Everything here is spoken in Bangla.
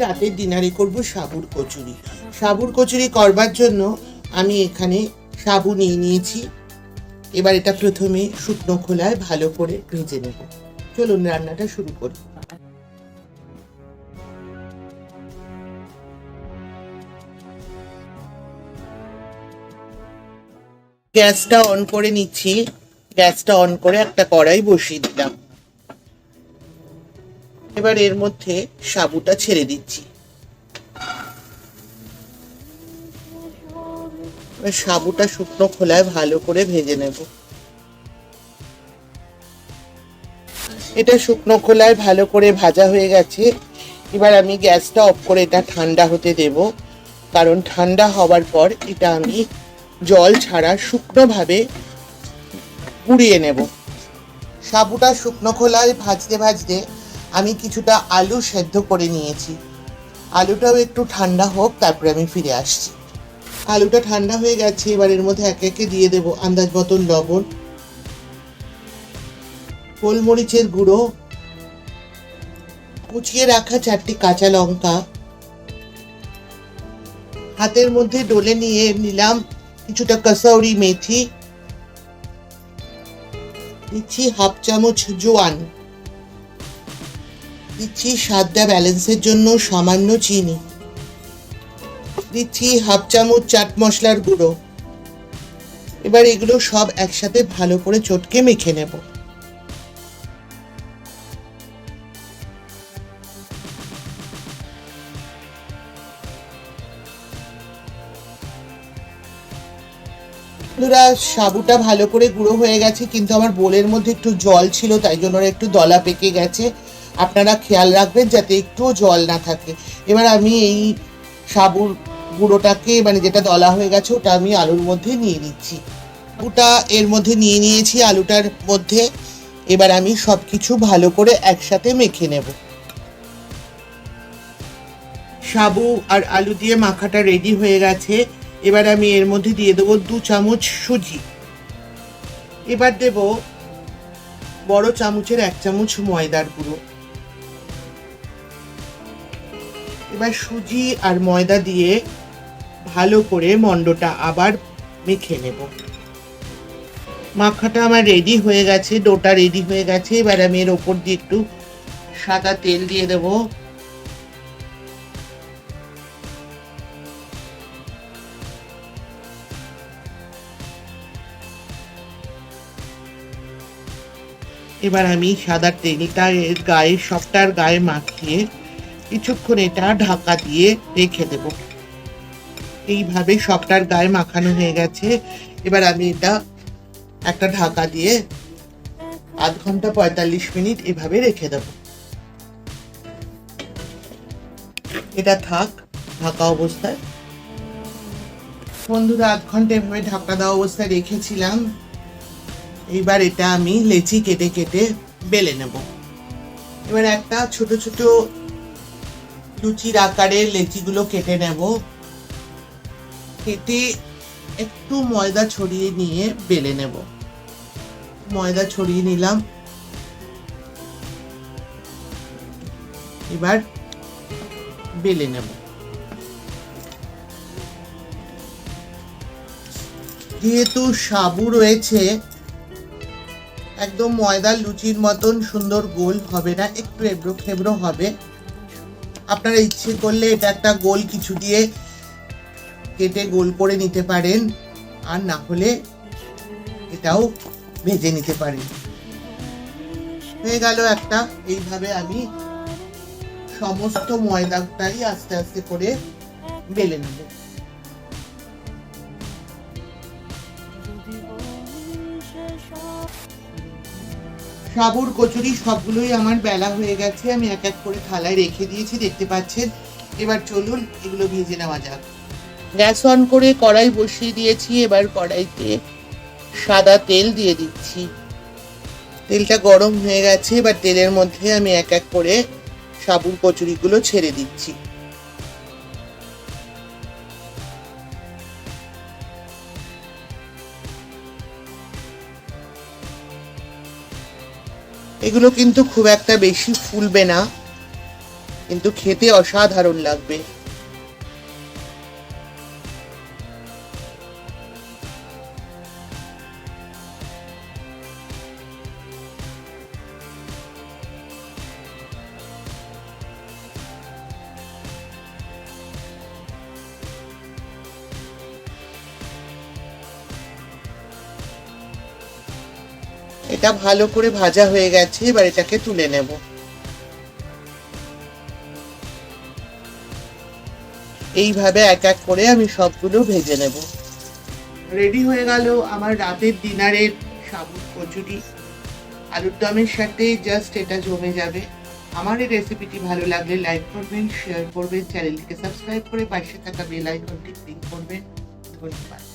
রাতের ডিনারে করব সাবুর কচুরি। সাবুর কচুরি করবার জন্য আমি এখানে সাবু নিয়ে নিয়েছি। এবার এটা প্রথমে শুকনো খোলায় ভালো করে ভেজে নেব। চলুন রান্নাটা শুরু করি। গ্যাসটা অন করে নিচ্ছি। গ্যাসটা অন করে একটা কড়াই বসিয়ে দিলাম। এবার এর মধ্যে সাবুটা ছেড়ে দিচ্ছি। সাবুটা শুকনো খোলায় ভালো করে ভেজে নেব। এটা শুকনো খোলায় ভালো করে ভাজা হয়ে গেছে। এবার আমি গ্যাসটা অফ করে এটা ঠান্ডা হতে দেব, কারণ ঠান্ডা হওয়ার পর এটা আমি জল ছাড়া শুকনোভাবে গুঁড়িয়ে নেব। সাবুটা শুকনো খোলায় ভাজতে ভাজতে আমি কিছুটা আলু সেদ্ধ করে নিয়েছি। আলুটাও একটু ঠান্ডা হোক, তারপরে আমি ফিরে আসছি। আলুটা ঠান্ডা হয়ে গেছে। এবার এর মধ্যে একে একে দিয়ে দেব আন্দাজ মতন লবণ, গোলমরিচের গুঁড়ো, কুচিয়ে রাখা 4টি কাঁচা লঙ্কা, হাতের মধ্যে ডলে নিয়ে নিলাম কিছুটা কসৌরি মেথি, দিচ্ছি 1/2 চামচ জোয়ান, দিচ্ছি স্বাদটা ব্যালেন্সের জন্য সামান্য চিনি, দিচ্ছি 1/2 চামচ চাট মশলার গুঁড়ো। এবার এগুলো সব একসাথে ভালো করে চটকে মেখে নেব। সাবুটা ভালো করে গুঁড়ো হয়ে গেছে, কিন্তু আমার বোলের মধ্যে একটু জল ছিল, তাই জন্য একটু দলা পেকে গেছে। আপনারা খেয়াল রাখবেন যাতে একটুও জল না থাকে। এবার আমি এই সাবুর গুঁড়োটাকে, মানে যেটা দলা হয়ে গেছে, ওটা আমি আলুর মধ্যে নিয়ে নিচ্ছি। ওটা এর মধ্যে নিয়ে নিয়েছি আলুটার মধ্যে। এবার আমি সবকিছু ভালো করে একসাথে মেখে নেব। সাবু আর আলু দিয়ে মাখাটা রেডি হয়ে গেছে। এবার আমি এর মধ্যে দিয়ে দেবো 2 চামচ সুজি। এবার দেব বড় চামচের 1 চামচ ময়দার গুঁড়ো। এবার সুজি আর ময়দা দিয়ে ভালো করে মণ্ডটা আবার মেখে নেব। মাখাটা আমার রেডি হয়ে গেছে, ডোটা রেডি হয়ে গেছে। এবার আমি এর ওপর দিয়ে একটু সাদা তেল দিয়ে দেবো। এবার আমি সাদা তেলটা এর গায়ে, সবটার গায়ে মাখিয়ে কিছুক্ষণ এটা ঢাকা দিয়ে রেখে দেব। এইভাবে সবটার গায়ে মাখানো হয়ে গেছে। এবার আমি এটা একটা ঢাকা দিয়ে 0.5 ঘন্টা 45 মিনিট এভাবে রেখে দেব। এটা থাক ঢাকা অবস্থায়। বন্ধুরা, 0.5 ঘন্টা এভাবে ঢাকা দেওয়া অবস্থায় রেখেছিলাম। এইবার এটা আমি লেচি কেটে কেটে বেলে নেব। এবার একটা ছোট ছোট লুচির আকারের লেচিগুলো কেটে নেব। কেটে একটু ময়দা ছড়িয়ে নিয়ে বেলে নেব। ময়দা ছড়িয়ে নিলাম। এবার বেলে নেব। যেহেতু সাবু রয়েছে, একদম ময়দার লুচির মতন সুন্দর গোল হবে না, একটু এবড়ো খেবড়ো হবে। আপনারা ইচ্ছে করলে এটা একটা গোল কিছু দিয়ে কেটে গোল করে নিতে পারেন, আর না হলে এটাও ভেজে নিতে পারেন। হয়ে গেল একটা। এইভাবে আমি সমস্ত ময়দাটাই আস্তে আস্তে করে বেলে নেব। সাবুর কচুরি সবগুলোই আমার বেলা হয়ে গেছে। আমি এক এক করে থালায় রেখে দিয়েছি, দেখতে পাচ্ছেন। এবার চলুন এগুলো ভেজে নেওয়া যাক। গ্যাস অন করে কড়াই বসিয়ে দিয়েছি। এবার কড়াইতে সাদা তেল দিয়ে দিচ্ছি। তেলটা গরম হয়ে গেছে। এবার তেলের মধ্যে আমি এক এক করে সাবুর কচুরিগুলো ছেড়ে দিচ্ছি। এগুলো কিন্তু খুব একটা বেশি ফুলবে না, কিন্তু খেতে অসাধারণ লাগবে। এটা ভালো করে ভাজা হয়ে গেছে, এবার এটাকে তুলে নেব। এইভাবে এক এক করে আমি সবগুলো ভেজে নেব। রেডি হয়ে গেল আমার রাতের ডিনারের সাবুত কচুরি। আলুর দমের সাথে জাস্ট এটা জমে যাবে। আমার এই রেসিপিটি ভালো লাগলে লাইক করবেন, শেয়ার করবেন, চ্যানেলটিকে সাবস্ক্রাইব করে পাশে থাকা বেল আইকনটি ক্লিক করবেন। ধন্যবাদ।